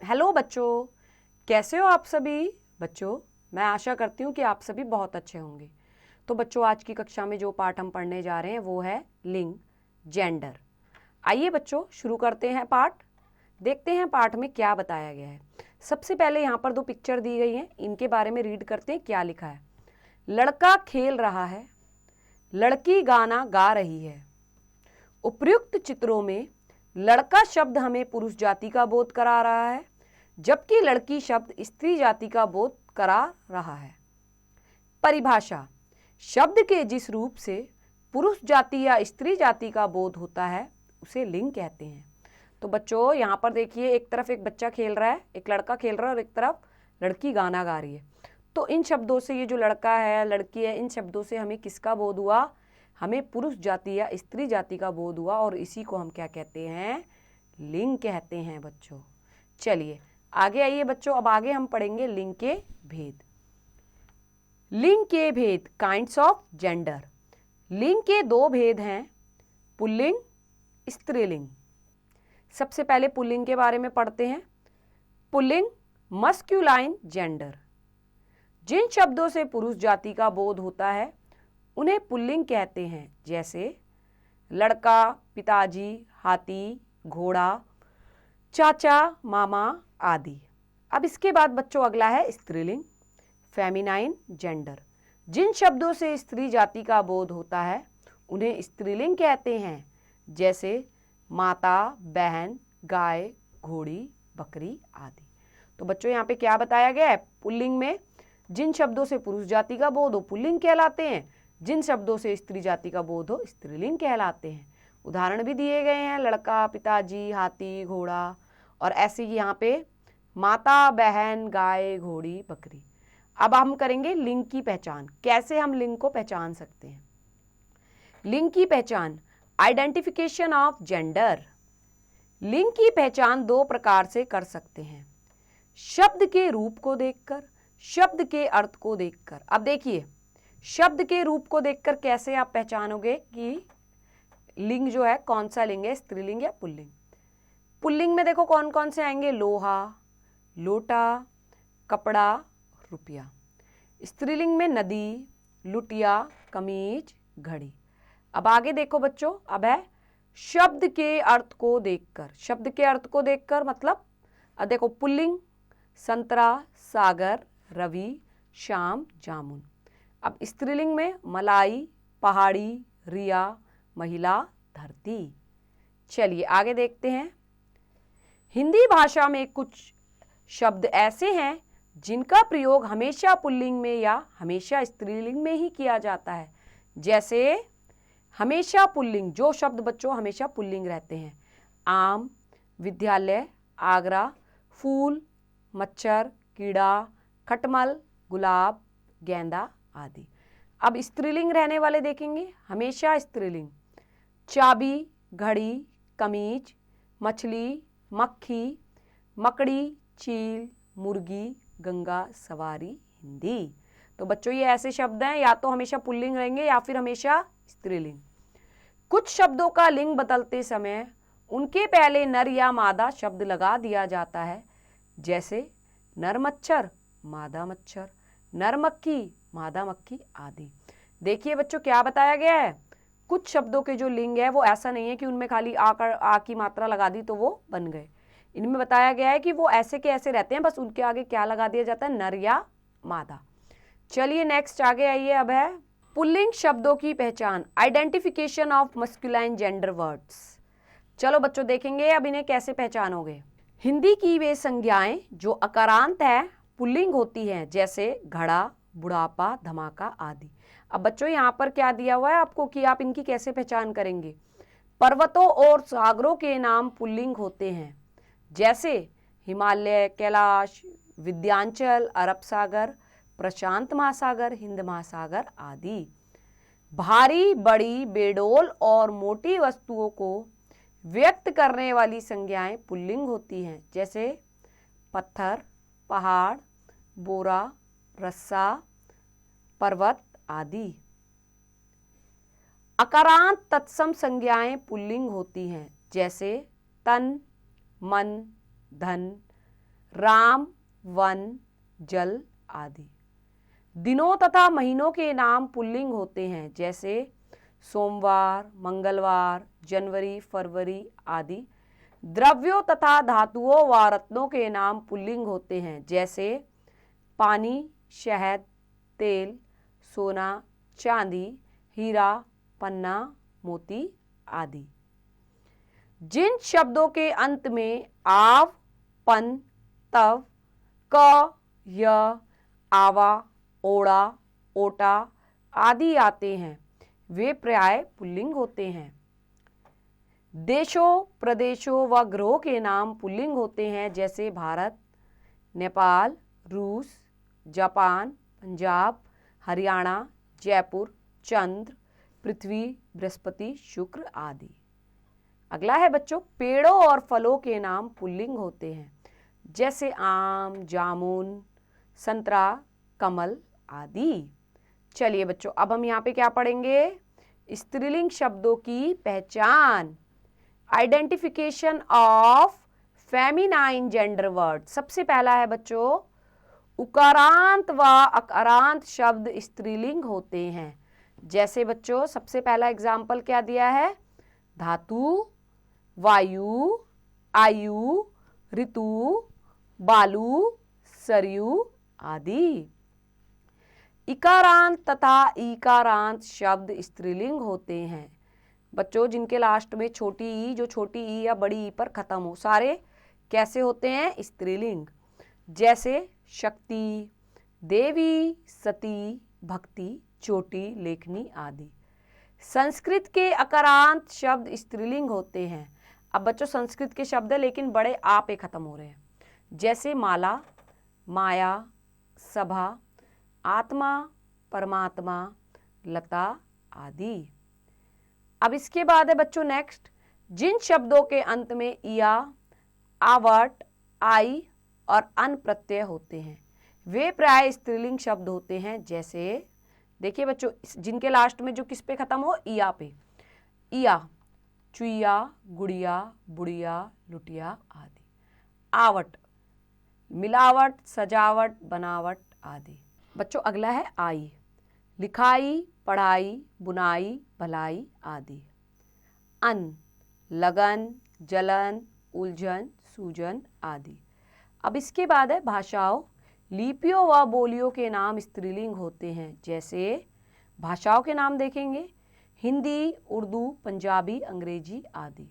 Hello बच्चों, कैसे हो आप सभी। बच्चों, मैं आशा करती हूँ कि आप सभी बहुत अच्छे होंगे। तो बच्चों, आज की कक्षा में जो पाठ हम पढ़ने जा रहे हैं वो है लिंग, जेंडर। आइए बच्चों, शुरू करते हैं पाठ। देखते हैं पाठ में क्या बताया गया है। सबसे पहले यहाँ पर दो पिक्चर दी गई हैं, इनके बारे में रीड करते हैं क्या लिखा है। लड़का खेल रहा है, लड़की गाना गा रही है। उपर्युक्त चित्रों में लड़का शब्द हमें पुरुष जाति का बोध करा रहा है, जबकि लड़की शब्द स्त्री जाति का बोध करा रहा है। परिभाषा: शब्द के जिस रूप से पुरुष जाति या स्त्री जाति का बोध होता है उसे लिंग कहते हैं। तो बच्चों, यहाँ पर देखिए, एक तरफ एक बच्चा खेल रहा है, एक लड़का खेल रहा है, और एक तरफ लड़की गाना गा रही है। तो इन शब्दों से, ये जो लड़का है, लड़की है, इन शब्दों से हमें किसका बोध हुआ? हमें पुरुष जाति या स्त्री जाति का बोध हुआ, और इसी को हम क्या कहते हैं? लिंग कहते हैं बच्चों। चलिए आगे आइए बच्चों, अब आगे हम पढ़ेंगे लिंग के भेद। लिंग के भेद, काइंड्स ऑफ जेंडर। लिंग के दो भेद हैं, पुल्लिंग, स्त्रीलिंग। सबसे पहले पुल्लिंग के बारे में पढ़ते हैं। Pulling, masculine gender. जिन शब्दों से पुरुष जाति का बोध होता है उन्हें पुल्लिंग कहते हैं, जैसे लड़का, पिताजी, हाथी, घोड़ा, चाचा, मामा आदि। अब इसके बाद बच्चों अगला है स्त्रीलिंग, फेमिनाइन जेंडर। जिन शब्दों से स्त्री जाति का बोध होता है उन्हें स्त्रीलिंग कहते हैं, जैसे माता, बहन, गाय, घोड़ी, बकरी आदि। तो बच्चों, यहाँ पे क्या बताया गया है? पुल्लिंग में जिन शब्दों से पुरुष जाति का बोध हो पुल्लिंग कहलाते हैं, जिन शब्दों से स्त्री जाति का बोध हो स्त्रीलिंग कहलाते हैं। उदाहरण भी दिए गए हैं, लड़का, पिताजी, हाथी, घोड़ा, और ऐसे ही यहाँ पे माता, बहन, गाय, घोड़ी, बकरी। अब हम करेंगे लिंग की पहचान। कैसे हम लिंग को पहचान सकते हैं? लिंग की पहचान, आइडेंटिफिकेशन ऑफ जेंडर। लिंग की पहचान दो प्रकार से कर सकते हैं, शब्द के रूप को देखकर, शब्द के अर्थ को देखकर। अब देखिए, शब्द के रूप को देखकर कैसे आप पहचानोगे कि लिंग जो है कौन सा लिंग है, स्त्रीलिंग या पुल्लिंग। पुल्लिंग में देखो कौन कौन से आएंगे? लोहा, लोटा, कपड़ा, रुपया। स्त्रीलिंग में नदी, लुटिया, कमीज, घड़ी। अब आगे देखो बच्चों, अब है शब्द के अर्थ को देखकर। शब्द के अर्थ को देखकर मतलब, अब देखो पुल्लिंग, संतरा, सागर, रवि, शाम, जामुन। अब स्त्रीलिंग में मलाई, पहाड़ी, रिया, महिला, धरती। चलिए आगे देखते हैं। हिंदी भाषा में कुछ शब्द ऐसे हैं जिनका प्रयोग हमेशा पुल्लिंग में या हमेशा स्त्रीलिंग में ही किया जाता है, जैसे हमेशा पुल्लिंग, जो शब्द बच्चों हमेशा पुल्लिंग रहते हैं, आम, विद्यालय, आगरा, फूल, मच्छर, कीड़ा, खटमल, गुलाब, गेंदा आदि। अब स्त्रीलिंग रहने वाले देखेंगे, हमेशा स्त्रीलिंग, चाबी, घड़ी, कमीज, मछली, मक्खी, मकड़ी, चील, मुर्गी, गंगा, सवारी, हिंदी। तो बच्चों, ये ऐसे शब्द हैं, या तो हमेशा पुल्लिंग रहेंगे या फिर हमेशा स्त्रीलिंग। कुछ शब्दों का लिंग बदलते समय उनके पहले नर या मादा शब्द लगा दिया जाता है, जैसे नर मच्छर, मादा मच्छर, नर मक्खी, मादा मक्खी आदि। देखिए बच्चों, क्या बताया गया है? कुछ शब्दों के जो लिंग है वो ऐसा नहीं है कि उनमें खाली आ की मात्रा लगा दी तो वो बन गए। इनमें बताया गया है कि वो ऐसे के ऐसे रहते हैं, बस उनके आगे क्या लगा दिया जाता है? नर या मादा। चलिए नेक्स्ट आगे आइए। अब है पुल्लिंग शब्दों की पहचान, identification of masculine gender words. चलो बच्चों देखेंगे अब इन्हें कैसे पहचानोगे। हिंदी की वे संज्ञाएं जो अकारांत है पुल्लिंग होती हैं, जैसे घड़ा, बुढ़ापा, धमाका आदि। अब बच्चों, यहाँ पर क्या दिया हुआ है आपको कि आप इनकी कैसे पहचान करेंगे? पर्वतों और सागरों के नाम पुल्लिंग होते हैं, जैसे हिमालय, कैलाश, विंध्याचल, अरब सागर, प्रशांत महासागर, हिंद महासागर आदि। भारी, बड़ी, बेडोल और मोटी वस्तुओं को व्यक्त करने वाली संज्ञाएं पुल्लिंग होती हैं, जैसे पत्थर, पहाड़, बोरा, रस्सा, पर्वत आदि। अकारांत तत्सम संज्ञाएं पुल्लिंग होती हैं, जैसे तन, मन, धन, राम, वन, जल आदि। दिनों तथा महीनों के नाम पुल्लिंग होते हैं, जैसे सोमवार, मंगलवार, जनवरी, फरवरी आदि। द्रव्यों तथा धातुओं व रत्नों के नाम पुल्लिंग होते हैं, जैसे पानी, शहद, तेल, सोना, चांदी, हीरा, पन्ना, मोती आदि। जिन शब्दों के अंत में आव, पन, तव, क, य, आवा, ओड़ा, ओटा आदि आते हैं, वे प्राय पुल्लिंग होते हैं। देशों, प्रदेशों व ग्रहों के नाम पुल्लिंग होते हैं, जैसे भारत, नेपाल, रूस, जापान, पंजाब, हरियाणा, जयपुर, चंद्र, पृथ्वी, बृहस्पति, शुक्र आदि। अगला है बच्चों, पेड़ों और फलों के नाम पुल्लिंग होते हैं, जैसे आम, जामुन, संतरा, कमल आदि। चलिए बच्चों, अब हम यहाँ पे क्या पढ़ेंगे? स्त्रीलिंग शब्दों की पहचान, identification of feminine gender word. सबसे पहला है बच्चों, उकारांत व अकारांत शब्द स्त्रीलिंग होते हैं। जैसे बच्चों, सबसे पहला एग्जाम्पल क्या दिया है? धातु, वायु, आयु, ऋतु, बालू, सरयू आदि। इकारांत तथा ईकारांत शब्द स्त्रीलिंग होते हैं बच्चों, जिनके लास्ट में छोटी ई, जो छोटी ई या बड़ी ई पर खत्म हो, सारे कैसे होते हैं? स्त्रीलिंग। जैसे शक्ति, देवी, सती, भक्ति, चोटी, लेखनी आदि। संस्कृत के अकारांत शब्द स्त्रीलिंग होते हैं। अब बच्चों, संस्कृत के शब्द है लेकिन बड़े आ पे खत्म हो रहे हैं, जैसे माला, माया, सभा, आत्मा, परमात्मा, लता आदि। अब इसके बाद है बच्चों नेक्स्ट, जिन शब्दों के अंत में इया, आवट, आई और अन प्रत्यय होते हैं, वे प्राय स्त्रीलिंग शब्द होते हैं। जैसे देखिए बच्चों, जिनके लास्ट में जो किस पे खत्म हो? इया पे। इया, चुईया, गुड़िया, बुढ़िया, लुटिया आदि। आवट, मिलावट, सजावट, बनावट आदि। बच्चों अगला है आई, लिखाई, पढ़ाई, बुनाई, भलाई आदि। अन, लगन, जलन, उलझन, सूजन आदि। अब इसके बाद है भाषाओं, लिपियों व बोलियों के नाम स्त्रीलिंग होते हैं। जैसे भाषाओं के नाम देखेंगे, हिंदी, उर्दू, पंजाबी, अंग्रेजी आदि।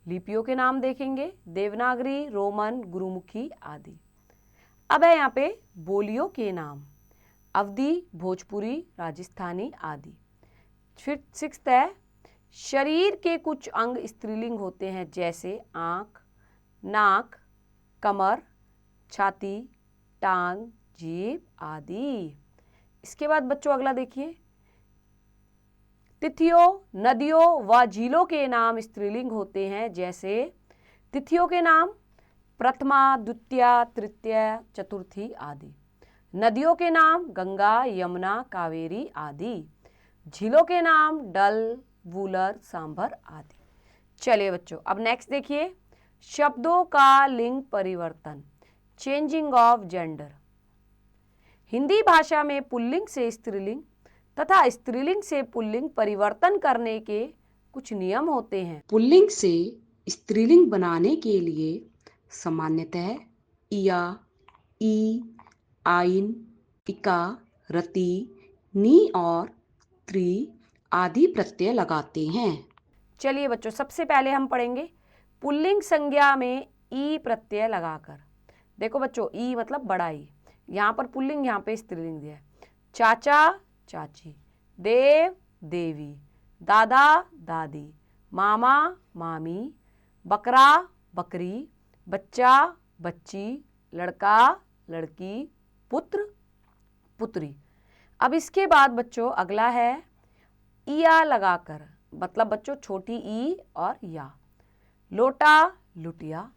लिपियों के नाम देखेंगे, देवनागरी, रोमन, गुरुमुखी आदि। अब है यहाँ पे बोलियों के नाम, अवधी, भोजपुरी, राजस्थानी आदि। फिर सिक्स्थ है, शरीर के कुछ अंग स्त्रीलिंग होते हैं, जैसे आँख, नाक, कमर, छाती, टांग, जीभ आदि। इसके बाद बच्चों अगला देखिए, तिथियों, नदियों व झीलों के नाम स्त्रीलिंग होते हैं। जैसे तिथियों के नाम प्रथमा, द्वितीया, तृतीया, चतुर्थी आदि। नदियों के नाम गंगा, यमुना, कावेरी आदि। झीलों के नाम डल, वूलर, सांभर आदि। चलिए बच्चों, अब नेक्स्ट देखिए, शब्दों का लिंग परिवर्तन, चेंजिंग ऑफ जेंडर। हिंदी भाषा में पुल्लिंग से स्त्रीलिंग तथा स्त्रीलिंग से पुल्लिंग परिवर्तन करने के कुछ नियम होते हैं। पुल्लिंग से स्त्रीलिंग बनाने के लिए सामान्यतः इया, ई, आइन, इका, रति, नी और त्रि आदि प्रत्यय लगाते हैं। चलिए बच्चों, सबसे पहले हम पढ़ेंगे पुल्लिंग संज्ञा में ई प्रत्यय लगाकर। देखो बच्चों, ई मतलब बड़ा ई, यहाँ पर पुल्लिंग, यहाँ पे स्त्रीलिंग दिया है। चाचा, चाची, देव, देवी, दादा, दादी, मामा, मामी, बकरा, बकरी, बच्चा, बच्ची, लड़का, लड़की, पुत्र, पुत्री। अब इसके बाद बच्चों अगला है इया लगाकर, मतलब बच्चों छोटी ई और या। लोटा, लुटिया,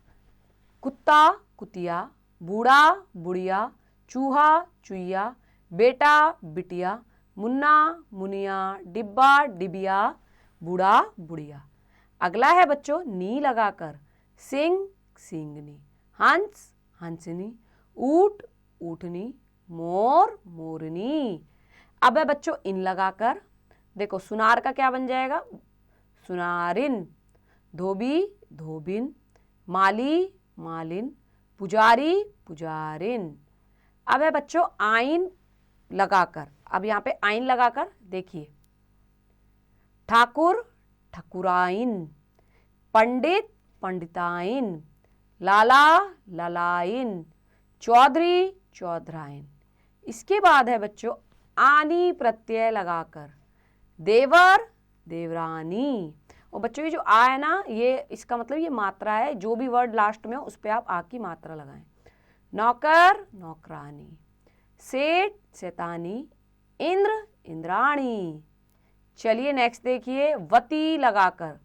कुत्ता, कुतिया, बूढ़ा, बुढ़िया, चूहा, चुईया, बेटा, बिटिया, मुन्ना, मुनिया, डिब्बा, डिबिया, बूढ़ा, बुढ़िया। अगला है बच्चों नी लगाकर, सिंह, सिंगनी, हंस, हंसनी, ऊंट, ऊँटनी, मोर, मोरनी। अब है बच्चों इन लगाकर, देखो सुनार का क्या बन जाएगा, सुनारिन, धोबी, धोबिन, माली, मालिन, पुजारी, पुजारिन। अब है बच्चों आइन लगाकर, अब यहाँ पे आइन लगाकर देखिए, ठाकुर, ठकुराइन, पंडित, पंडिताइन, लाला, ललाइन, चौधरी, चौधराइन। इसके बाद है बच्चों आनी प्रत्यय लगाकर, देवर, देवरानी। और बच्चों ये जो आ है ना, ये इसका मतलब ये मात्रा है, जो भी वर्ड लास्ट में हो उस पर आप आ की मात्रा लगाएं। नौकर, नौकरानी, सेठ, सेतानी, इंद्र, इंद्राणी। चलिए नेक्स्ट देखिए, वती लगाकर,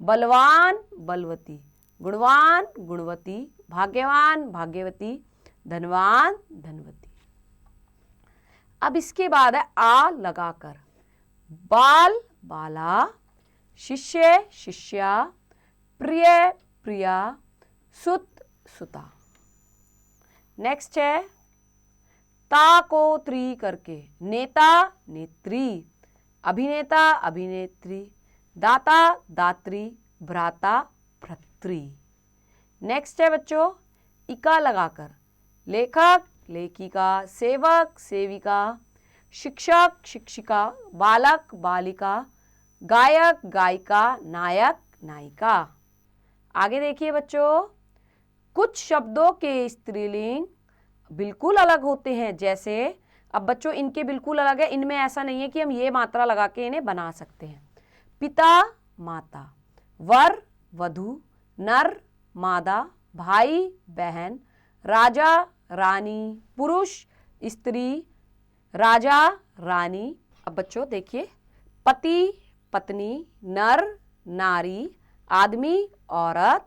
बलवान, बलवती, गुणवान, गुणवती, भाग्यवान, भाग्यवती, धनवान, धनवती। अब इसके बाद है आ लगाकर, बाल, बाला, शिष्य, शिष्या, प्रिय, प्रिया, सुत, सुता। नेक्स्ट है ता को त्री करके, नेता, नेत्री, अभिनेता, अभिनेत्री, दाता, दात्री, भ्राता, भ्रत्री। नेक्स्ट है बच्चों इका लगाकर, लेखक, लेखिका, सेवक, सेविका, शिक्षक, शिक्षिका, बालक, बालिका, गायक, गायिका, नायक, नायिका। आगे देखिए बच्चों, कुछ शब्दों के स्त्रीलिंग बिल्कुल अलग होते हैं, जैसे अब बच्चों इनके बिल्कुल अलग है, इनमें ऐसा नहीं है कि हम ये मात्रा लगा के इन्हें बना सकते हैं। पिता, माता, वर, वधू, नर, मादा, भाई, बहन, राजा, रानी, पुरुष, स्त्री, राजा, रानी। अब बच्चों देखिए, पति, पत्नी, नर, नारी, आदमी, औरत,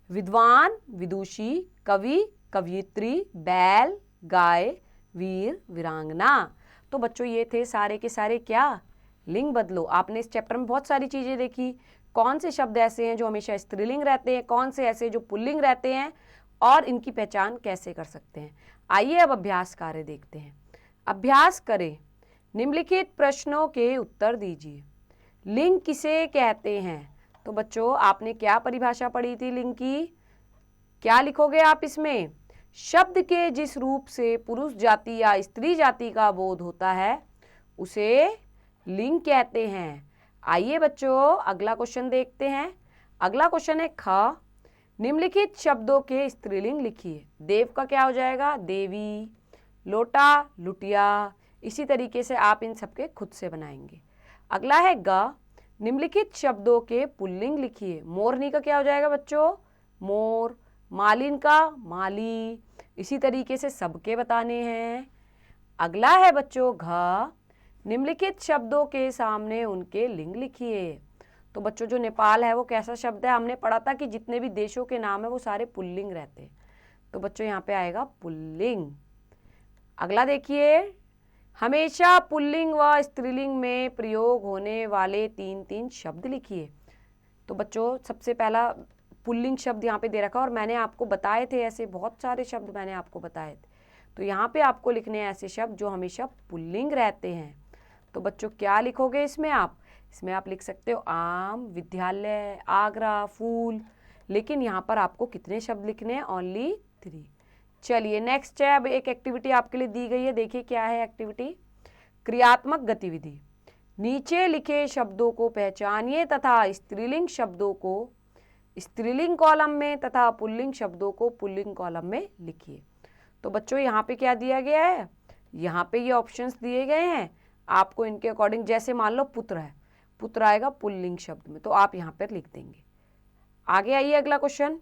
विद्वान, विदुषी, कवि, कवयित्री, बैल, गाय, वीर, वीरांगना। तो बच्चों ये थे सारे के सारे क्या, लिंग बदलो। आपने इस चैप्टर में बहुत सारी चीज़ें देखी, कौन से शब्द ऐसे हैं जो हमेशा स्त्रीलिंग रहते हैं, कौन से ऐसे जो पुल्लिंग रहते हैं, और इनकी पहचान कैसे कर सकते हैं। आइए अब अभ्यास कार्य देखते हैं। अभ्यास करें, निम्नलिखित प्रश्नों के उत्तर दीजिए। लिंग किसे कहते हैं? तो बच्चों आपने क्या परिभाषा पढ़ी थी लिंग की, क्या लिखोगे आप इसमें? शब्द के जिस रूप से पुरुष जाति या स्त्री जाति का बोध होता है उसे लिंग कहते हैं। आइए बच्चों अगला क्वेश्चन देखते हैं। अगला क्वेश्चन है ख, निम्नलिखित शब्दों के स्त्रीलिंग लिखिए। देव का क्या हो जाएगा? देवी, लोटा, लुटिया। इसी तरीके से आप इन सबके खुद से बनाएंगे। अगला है ग, निम्नलिखित शब्दों के पुल्लिंग लिखिए। मोरनी का क्या हो जाएगा बच्चों? मोर। मालिन का माली। इसी तरीके से सबके बताने हैं। अगला है बच्चों घ, निम्नलिखित शब्दों के सामने उनके लिंग लिखिए। तो बच्चों जो नेपाल है वो कैसा शब्द है? हमने पढ़ा था कि जितने भी देशों के नाम है वो सारे पुल्लिंग रहते हैं। तो बच्चों यहाँ पे आएगा पुल्लिंग। अगला देखिए, हमेशा पुल्लिंग व स्त्रीलिंग में प्रयोग होने वाले 3 शब्द लिखिए। तो बच्चों सबसे पहला पुल्लिंग शब्द यहाँ पे दे रखा और मैंने आपको बताए थे, ऐसे बहुत सारे शब्द मैंने आपको बताए थे। तो यहाँ पे आपको लिखने हैं ऐसे शब्द जो हमेशा पुल्लिंग रहते हैं। तो बच्चों क्या लिखोगे इसमें आप? इसमें आप लिख सकते हो आम, विद्यालय, आगरा, फूल। लेकिन यहाँ पर आपको कितने शब्द लिखने हैं? ओनली 3। चलिए नेक्स्ट है, अब एक एक्टिविटी आपके लिए दी गई है, देखिए क्या है एक्टिविटी। क्रियात्मक गतिविधि, नीचे लिखे शब्दों को पहचानिए तथा स्त्रीलिंग शब्दों को स्त्रीलिंग कॉलम में तथा पुल्लिंग शब्दों को पुल्लिंग कॉलम में लिखिए। तो बच्चों यहाँ पे क्या दिया गया है? यहाँ पे ये ऑप्शंस दिए गए हैं, आपको इनके अकॉर्डिंग, जैसे मान लो पुत्र है, पुत्र आएगा पुल्लिंग शब्द में, तो आप यहाँ पर लिख देंगे। आगे आइए अगला क्वेश्चन,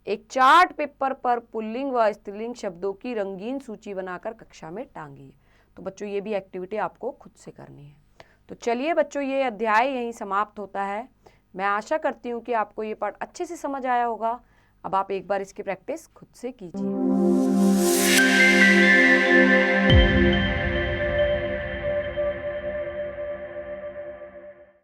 एक चार्ट पेपर पर पुल्लिंग व स्त्रीलिंग शब्दों की रंगीन सूची बनाकर कक्षा में टांगिए। तो बच्चों ये भी एक्टिविटी आपको खुद से करनी है। तो चलिए बच्चों ये अध्याय यहीं समाप्त होता है। मैं आशा करती हूँ कि आपको ये पाठ अच्छे से समझ आया होगा। अब आप एक बार इसकी प्रैक्टिस खुद से कीजिए।